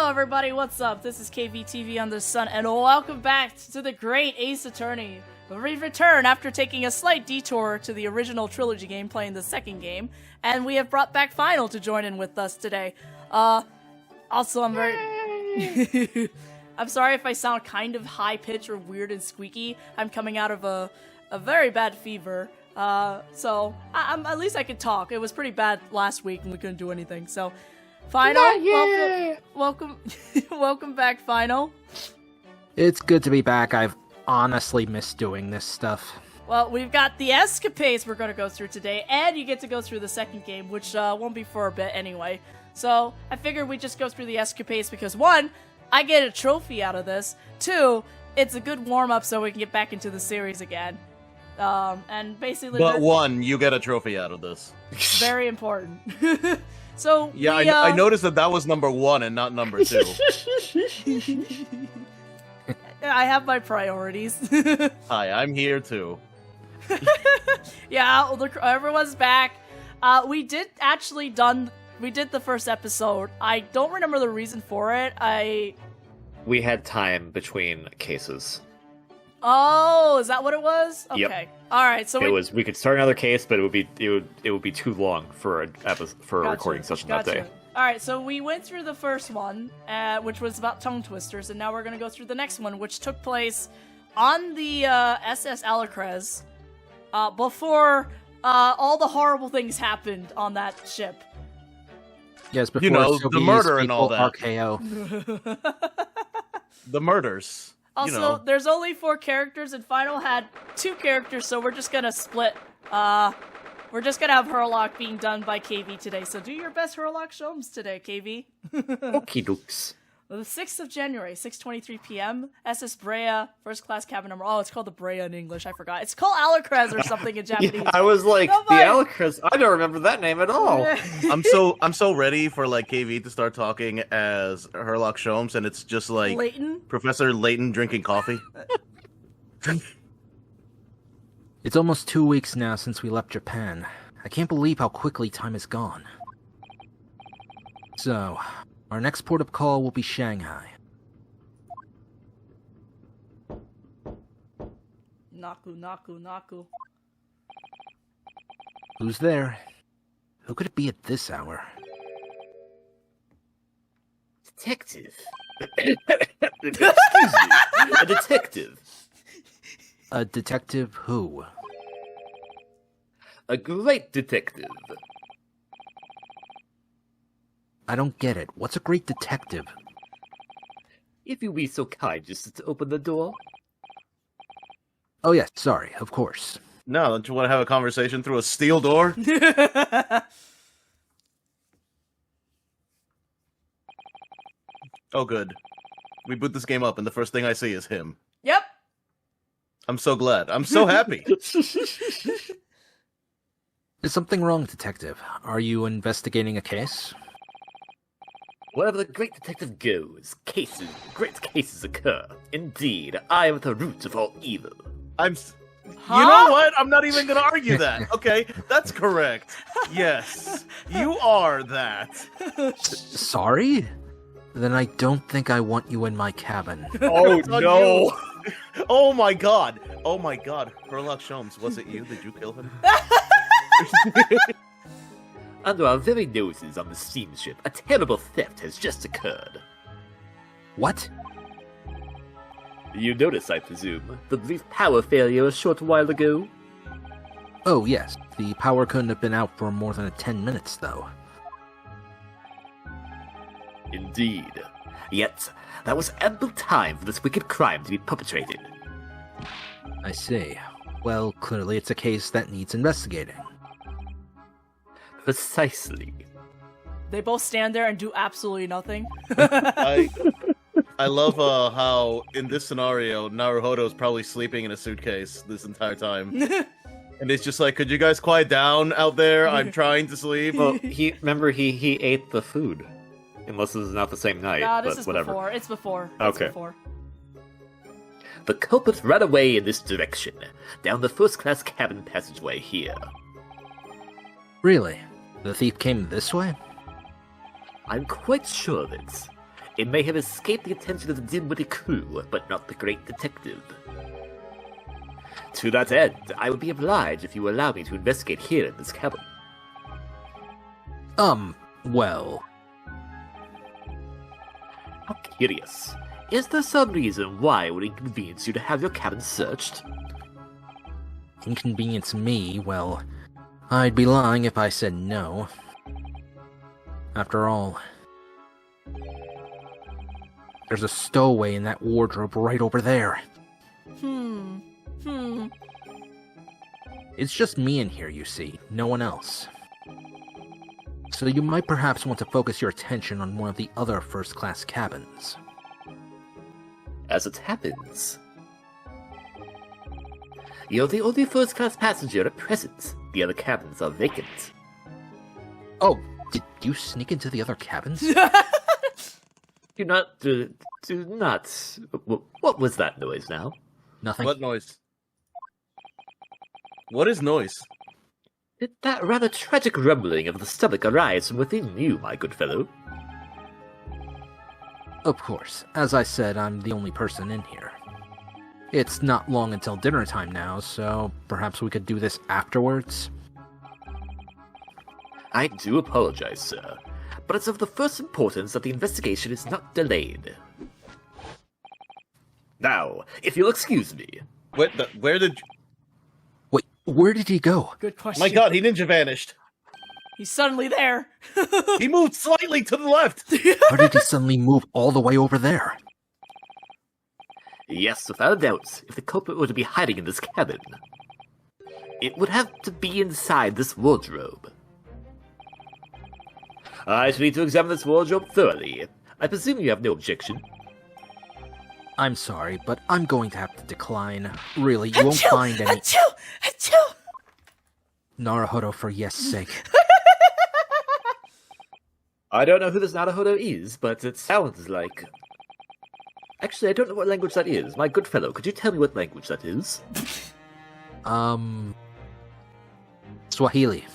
everybody, what's up? This is KVTV on the Sun, and welcome back to the great Ace Attorney. We return after taking a slight detour to the original trilogy game, playing the second game, and we have brought back Final to join in with us today. Also, I'm very... I'm sorry if I sound kind of high-pitched or weird and squeaky. I'm coming out of a very bad fever. So I'm at least I could talk. It was pretty bad last week and we couldn't do anything. So, Final, welcome back, Final. It's good to be back. I've honestly missed doing this stuff. Well, we've got the Escapades we're going to go through today, and you get to go through the second game, which won't be for a bit anyway. So, I figured we'd just go through the Escapades because, one, I get a trophy out of this. Two, it's a good warm-up so we can get back into the series again. And basically... But one, you get a trophy out of this. Very important. So, yeah, I noticed that was number 1 and not number 2. I have my priorities. Hi, I'm here too. Yeah, everyone's back. We did the first episode. I don't remember the reason for it. We had time between cases. Oh, is that what it was? Okay. Yep. All right. So we could start another case, but it would be too long for a recording session that day. All right. So we went through the first one, which was about tongue twisters, and now we're gonna go through the next one, which took place on the SS Alacrez, before all the horrible things happened on that ship. Yes, before the murder and all that. RKO. The murders. Also, there's only 4 characters, and Final had 2 characters, so we're just gonna split. We're just gonna have Herlock being done by KV today. So do your best Herlock Sholmes today, KV. Okie dokes. The 6th of January, 6:23 p.m. SS Brea, first class cabin number. Oh, it's called the Brea in English. I forgot. It's called Alacrez or something in Japanese. Yeah, I was like, the Alacrez. I don't remember that name at all. I'm so ready for like KV to start talking as Herlock Sholmes, and it's just like Layton? Professor Layton drinking coffee. It's almost 2 weeks now since we left Japan. I can't believe how quickly time has gone. So, our next port of call will be Shanghai. Naku. Who's there? Who could it be at this hour? Detective. Excuse me. A detective. A detective who? A great detective. I don't get it. What's a great detective? If you be so kind just to open the door. Oh yes, sorry, of course. No, don't you want to have a conversation through a steel door? Oh, good. We boot this game up, and the first thing I see is him. Yep. I'm so glad. I'm so happy. Is something wrong, detective? Are you investigating a case? Wherever the great detective goes, great cases occur. Indeed, I am at the root of all evil. You know what? I'm not even going to argue that. Okay, that's correct. Yes, you are that. Sorry? Then I don't think I want you in my cabin. Oh, no. Oh, my God. Oh, my God. Herlock Sholmes, was it you? Did you kill him? Under our very noses on the steamship, a terrible theft has just occurred. What? You notice, I presume, the brief power failure a short while ago? Oh, yes. The power couldn't have been out for more than 10 minutes, though. Indeed. Yet, that was ample time for this wicked crime to be perpetrated. I see. Well, clearly it's a case that needs investigating. Precisely. They both stand there and do absolutely nothing. I love how, in this scenario, Naruhodo's probably sleeping in a suitcase this entire time. And it's just like, could you guys quiet down out there? I'm trying to sleep. Well, he ate the food. Unless this is not the same night, this but is whatever. Before. It's before. Okay. It's before. The culprit ran away in this direction, down the first-class cabin passageway here. Really? The thief came this way? I'm quite sure of it. It may have escaped the attention of the dim-witted crew, but not the great detective. To that end, I would be obliged if you allow me to investigate here in this cabin. Well... How curious. Is there some reason why it would inconvenience you to have your cabin searched? Inconvenience me? Well, I'd be lying if I said no. After all, there's a stowaway in that wardrobe right over there. It's just me in here, you see, no one else. So you might perhaps want to focus your attention on one of the other first-class cabins. As it happens, you're the only first-class passenger at present. The other cabins are vacant. Oh, did you sneak into the other cabins? Do not... What was that noise now? Nothing. What noise? What is noise? Did that rather tragic rumbling of the stomach arise from within you, my good fellow? Of course. As I said, I'm the only person in here. It's not long until dinner time now, so perhaps we could do this afterwards? I do apologize, sir, but it's of the first importance that the investigation is not delayed. Now, if you'll excuse me... Where did... Wait, where did he go? Good question. My god, he ninja vanished. He's suddenly there. He moved slightly to the left. How did he suddenly move all the way over there? Yes, without a doubt, if the culprit were to be hiding in this cabin, it would have to be inside this wardrobe. I shall need to examine this wardrobe thoroughly. I presume you have no objection. I'm sorry, but I'm going to have to decline. Really, you won't find any... Achoo! Naruhodo, for yes' sake. I don't know who this Naruhodo is, but it sounds like... Actually, I don't know what language that is. My good fellow, could you tell me what language that is? Swahili.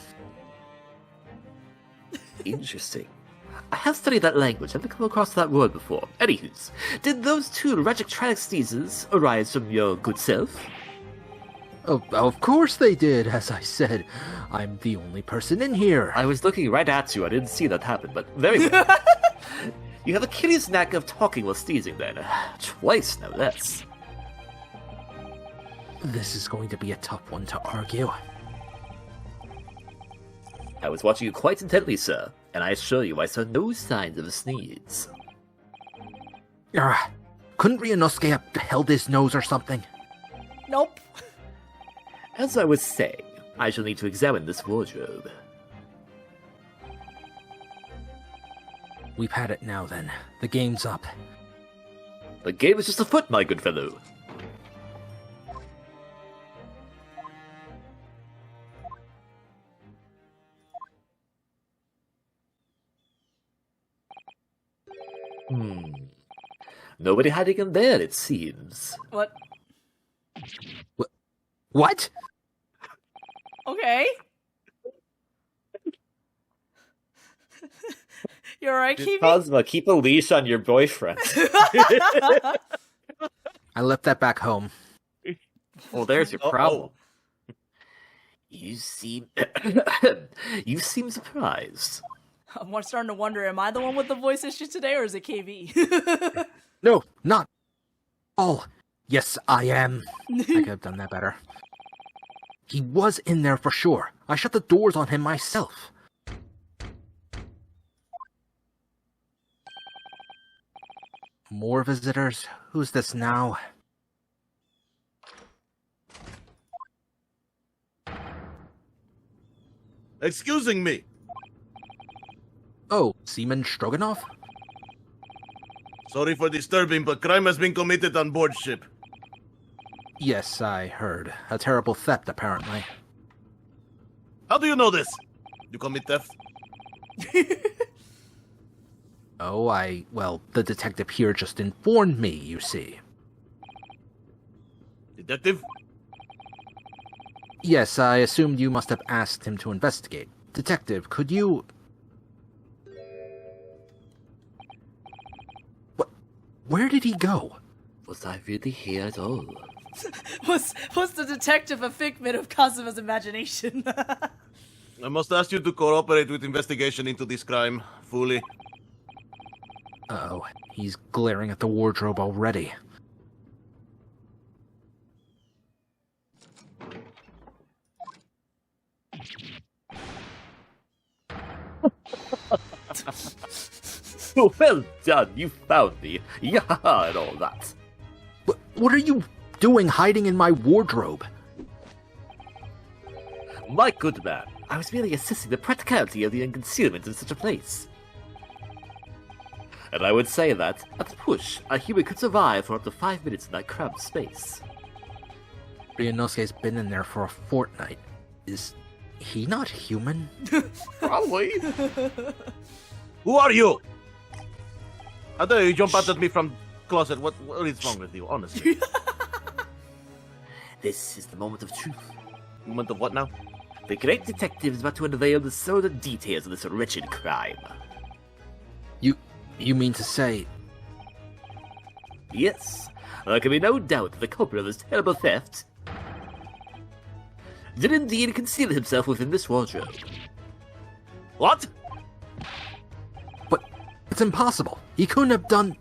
Interesting. I have studied that language. I've never come across that word before. Anywho's, did those two tragic sneezes arise from your good self? Of course they did, as I said. I'm the only person in here. I was looking right at you. I didn't see that happen, but very well. You have a curious knack of talking while sneezing then. Twice, no less. This is going to be a tough one to argue. I was watching you quite intently, sir, and I assure you I saw no signs of a sneeze. Couldn't Ryunosuke have held his nose or something? Nope. As I was saying, I shall need to examine this wardrobe. We've had it now then. The game's up. The game is just afoot, my good fellow. Nobody hiding in there, it seems. What? What? Okay. You're right, Kiwi? Cosma, keep a leash on your boyfriend. I left that back home. Well, there's your problem. You seem... you seem surprised. I'm starting to wonder, am I the one with the voice issue today, or is it KV? No, not all. Yes, I am. I could have done that better. He was in there for sure. I shut the doors on him myself. More visitors? Who's this now? Excusing me. Oh, Seaman Stroganoff? Sorry for disturbing, but crime has been committed on board ship. Yes, I heard. A terrible theft, apparently. How do you know this? You commit theft? Oh, well, the detective here just informed me, you see. Detective? Yes, I assumed you must have asked him to investigate. Detective, could you... Where did he go? Was I really here at all? Was the detective a figment of Kazuma's imagination? I must ask you to cooperate with investigation into this crime fully. Uh-oh, he's glaring at the wardrobe already. Well done, you found me. Yaha, and all that. What are you doing hiding in my wardrobe? My good man, I was merely assessing the practicality of the concealment in such a place. And I would say that, at the push, a human could survive for up to 5 minutes in that cramped space. Ryunosuke's been in there for a fortnight. Is he not human? Probably. Who are you? How dare you jump out at me from closet? What is wrong with you, honestly? This is the moment of truth. Moment of what now? The great detective is about to unveil the sordid details of this wretched crime. You mean to say... Yes, there can be no doubt that the culprit of this terrible theft did indeed conceal himself within this wardrobe. What? But it's impossible. He couldn't have done...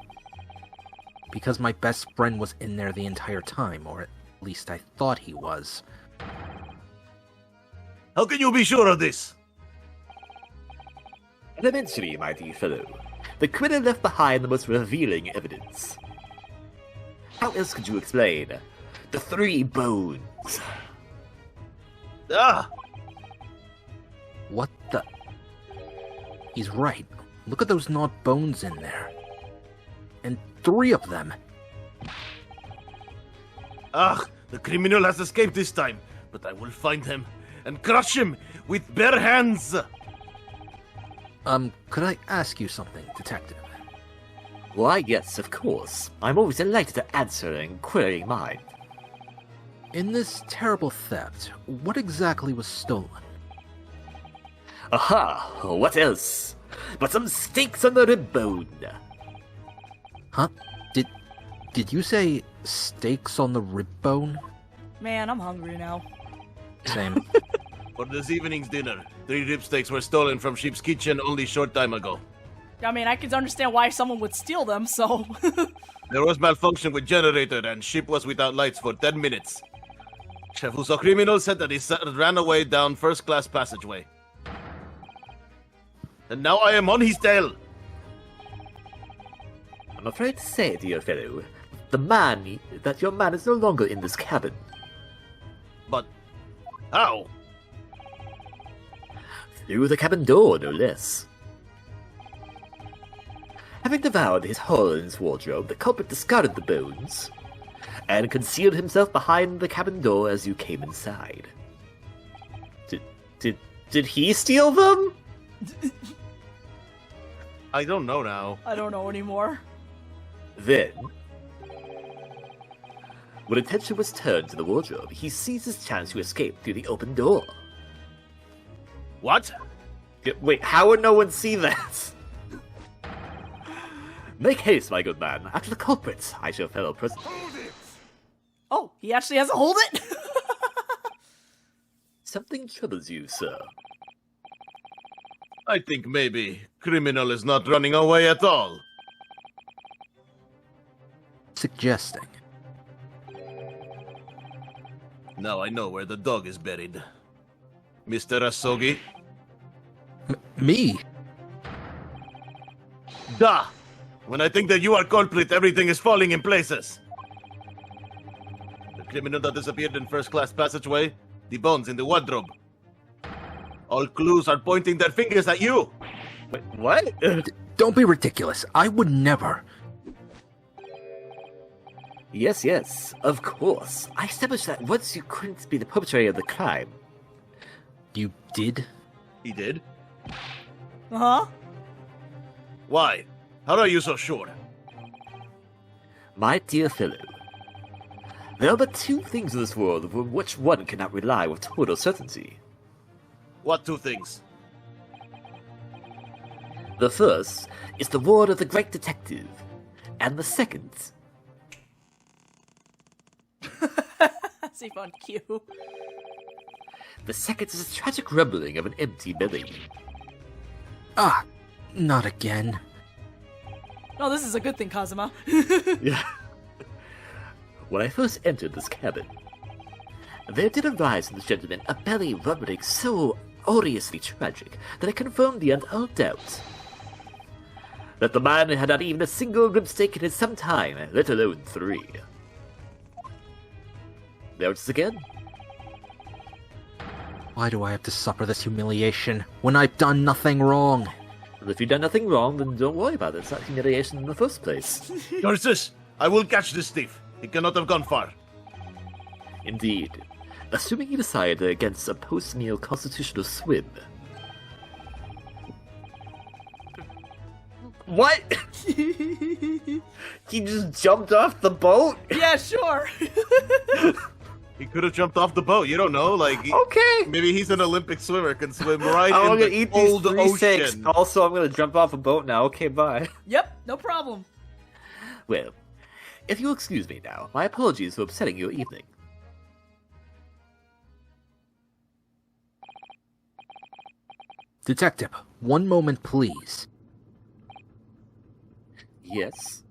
Because my best friend was in there the entire time, or at least I thought he was. How can you be sure of this? Elementary, my dear fellow. The criminal left behind the most revealing evidence. How else could you explain the 3 bones? Ah! What the... He's right. Look at those gnawed bones in there. And 3 of them. Ah! The criminal has escaped this time, but I will find him and crush him with bare hands! Could I ask you something, Detective? Why, yes, of course. I'm always delighted to answer an inquiring mind. In this terrible theft, what exactly was stolen? Aha! What else? But some steaks on the rib bone. Huh? Did you say steaks on the rib bone? Man, I'm hungry now. Same. For this evening's dinner, 3 rib steaks were stolen from Sheep's Kitchen only short time ago. I mean, I can understand why someone would steal them, so... There was malfunction with generator and Sheep was without lights for 10 minutes. Chef who saw criminal said that he ran away down first-class passageway. And now I am on his tail! I'm afraid to say, dear fellow, that your man is no longer in this cabin. But... how? Through the cabin door, no less. Having devoured his hole in his wardrobe, the culprit discarded the bones and concealed himself behind the cabin door as you came inside. Did he steal them? I don't know now. I don't know anymore. Then, when attention was turned to the wardrobe, he seized his chance to escape through the open door. What? Wait, how would no one see that? Make haste, my good man. After the culprits, I shall fellow present. Oh, he actually has to hold it? Something troubles you, sir. I think maybe criminal is not running away at all. Suggesting. Now I know where the dog is buried. Mr. Asogi? Me? Duh! When I think that you are culprit, everything is falling in places. The criminal that disappeared in first-class passageway, the bones in the wardrobe. All clues are pointing their fingers at you! Wait, what? Don't be ridiculous. I would never. Yes, of course. I established that once you couldn't be the perpetrator of the crime. You did? He did? Uh-huh. Why? How are you so sure? My dear fellow, there are but 2 things in this world from which one cannot rely with total certainty. What 2 things? The first is the word of the great detective, And the second. See on cue. The second is a tragic rumbling of an empty belly. Ah, not again. Oh, this is a good thing, Kazuma. Yeah. When I first entered this cabin, there did arise in this gentleman a belly rumbling so odiously tragic that it confirmed beyond all doubt that the man had not even a single rib steak in some time, let alone 3. There it is again. Why do I have to suffer this humiliation when I've done nothing wrong? And if you've done nothing wrong, then don't worry about it. It's not humiliation in the first place. Garces, I will catch this thief. He cannot have gone far. Indeed. Assuming you decide against a post-meal constitutional swim. What? He just jumped off the boat? Yeah, sure. He could have jumped off the boat. You don't know. Like, Okay. maybe he's an Olympic swimmer, can swim right I'm in gonna the eat these cold 3 steaks. ocean. Also, I'm gonna jump off a boat now. Okay, bye. Yep, no problem. Well, if you'll excuse me now, my apologies for upsetting your evening. Detective, one moment please. Yes?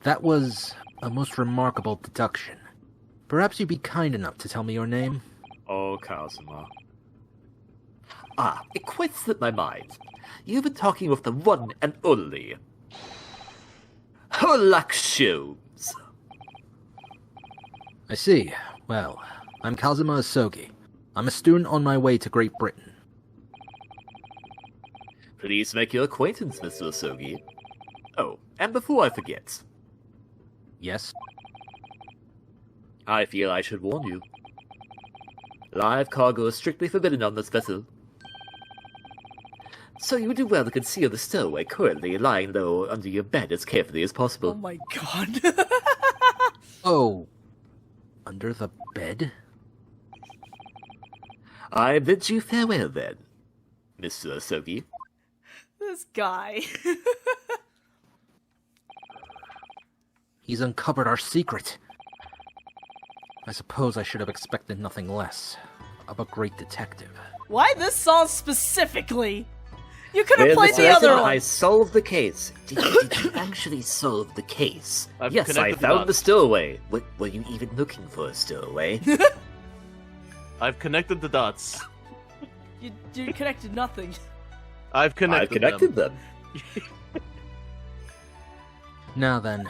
That was a most remarkable deduction. Perhaps you'd be kind enough to tell me your name? Oh, Kazuma. Ah, it quite slipped my mind. You've been talking with the one and only Herlock Sholmes. I see. Well, I'm Kazuma Asogi. I'm a student on my way to Great Britain. Please make your acquaintance, Mr. Asogi. Oh, and before I forget, Yes? I feel I should warn you. Live cargo is strictly forbidden on this vessel. So you would do well to conceal the stowaway currently lying low under your bed as carefully as Oh possible. my god. Oh, under the bed? I bid you farewell then, Mr. Asogi. This guy. He's uncovered our secret. I suppose I should have expected nothing less of a great detective. Why this song specifically? You could have Well, played Mr. the other Asogi, one. I solved the case. Did you actually solve the case? I've Yes, I connected the found the dots. stowaway. Were you even looking for a stowaway? I've connected the dots. You connected nothing. I've connected, I've connected them. Now then.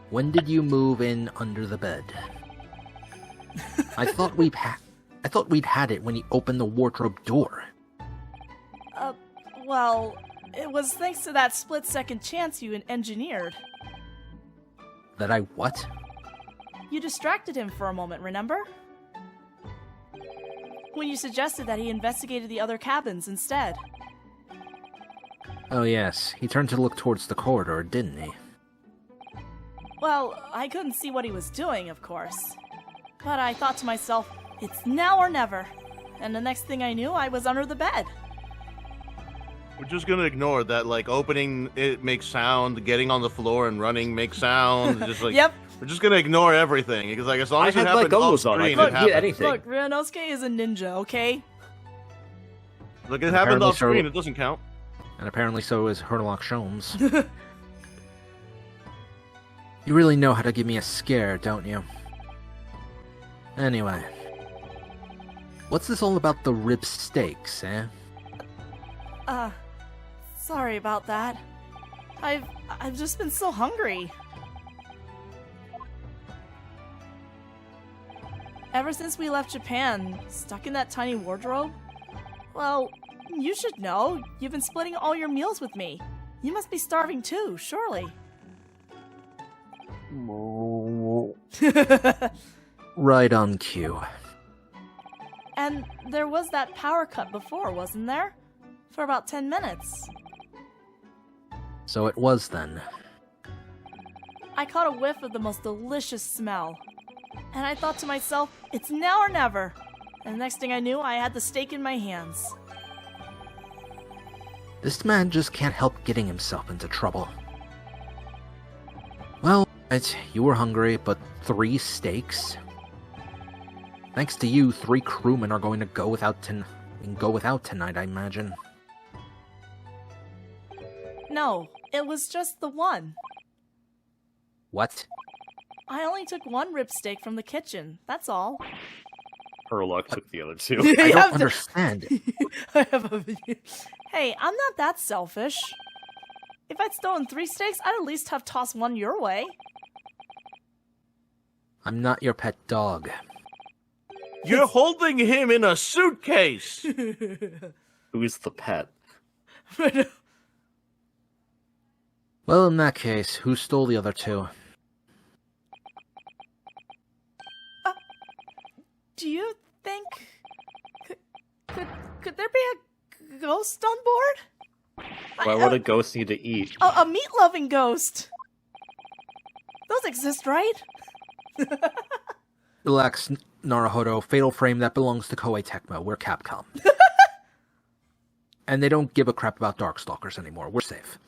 When did you move in under the bed? I thought we'd had it when you opened the wardrobe door. Well, it was thanks to that split-second chance you engineered. That I what? You distracted him for a moment, remember? When you suggested that he investigated the other cabins instead. Oh yes, he turned to look towards the corridor, didn't he? Well, I couldn't see what he was doing, of course. But I thought to myself, it's now or never. And the next thing I knew, I was under the bed. We're just gonna ignore that. Like, opening it makes sound, getting on the floor and running makes sound. Just like, Yep. we're just gonna ignore everything because, like, as long I as it had my happened off goggles on. I screen, couldn't it hear happened. anything. Look, Ryanosuke is a ninja, okay? Look, it happened Apparently off screen. so. It doesn't count. And apparently so is Herlock Sholmes. You really know how to give me a scare, don't you? Anyway. What's this all about the rib steaks, eh? Sorry about that. I've just been so hungry. Ever since we left Japan, stuck in that tiny wardrobe? Well, you should know. You've been splitting all your meals with me. You must be starving too, surely. Right on cue. And there was that power cut before, wasn't there? For about 10 minutes. So it was then. I caught a whiff of the most delicious smell. And I thought to myself, it's now or never. And the next thing I knew, I had the steak in my hands. This man just can't help getting himself into trouble. Well, you were hungry, but 3 steaks? Thanks to you, 3 crewmen are going to go without tonight, I imagine. No, it was just the one. What? I only took 1 rib steak from the kitchen, that's all. Herlock took the other 2. I don't understand. I have a video. Hey, I'm not that selfish. If I'd stolen 3 steaks, I'd at least have tossed 1 your way. I'm not your pet dog. You're holding him in a suitcase! Who's the pet? Well, in that case, who stole the other 2? Do you think... Could there be a ghost on board? Why would a ghost need to eat? A meat-loving ghost! Those exist, right? Relax, Naruhodo. Fatal Frame, that belongs to Koei Tecmo. We're Capcom. And they don't give a crap about Darkstalkers anymore. We're safe.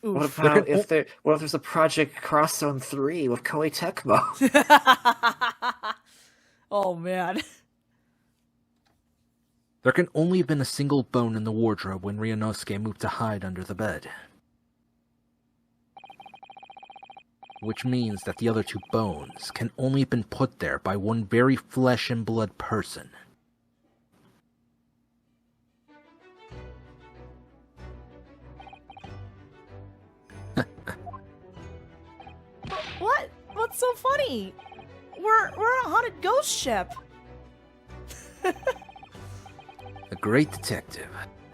What about if there's a Project Crosszone 3 with Koei Tecmo? Oh, man. There can only have been a single bone in the wardrobe when Ryunosuke moved to hide under the bed. Which means that the other 2 bones can only have been put there by one very flesh and blood person. What? What's so funny? We're on a haunted ghost ship. A great detective,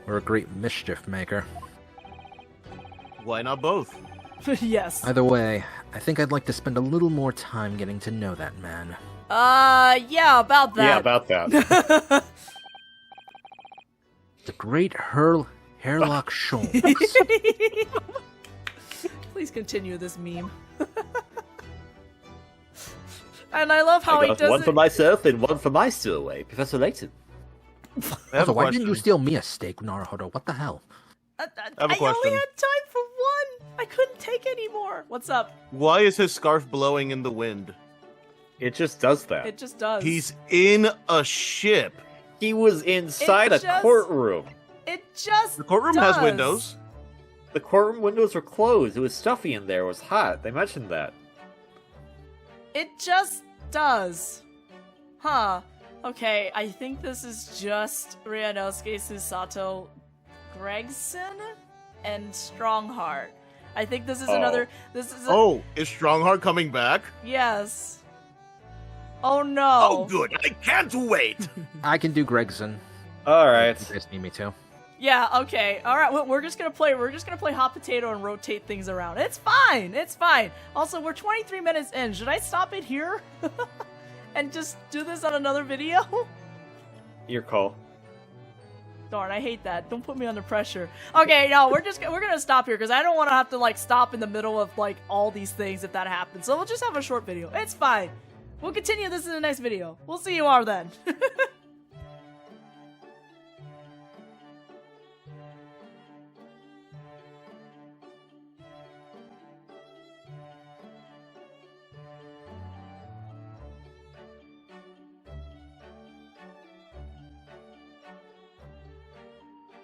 or a great mischief maker. Why not both? Yes. Either way, I think I'd like to spend a little more time getting to know that man. Yeah, about that. Yeah, about that. The great Herlock Sholmes. Please continue this meme. And I love how I he got does one it. for myself and one for my stowaway, Professor Layton. I have Also, a why question. didn't you steal me a steak, Naruhodo? What the hell? I have a I only question. had time for 1. I couldn't take any more. What's up? Why is his scarf blowing in the wind? It just does that. It just does. He's in a ship. He was inside It a just- courtroom. It just The courtroom does. has windows. The courtroom windows were closed. It was stuffy in there. It was hot. They mentioned that. It just does. Huh. Okay, I think this is just Ryunosuke Susato Gregson and Strongheart. I think this is another. This is. Oh, is Strongheart coming back? Yes. Oh no. Oh, good. I can't wait. I can do Gregson. All right. You guys need me to. Yeah. Okay. All right. We're just gonna play. We're just gonna play hot potato and rotate things around. It's fine. It's fine. Also, we're 23 minutes in. Should I stop it here and just do this on another video? Your call. Darn, I hate that. Don't put me under pressure. Okay, no, we're gonna stop here because I don't want to have to like stop in the middle of like all these things if that happens. So we'll just have a short video. It's fine. We'll continue this in the next video. We'll see you all then.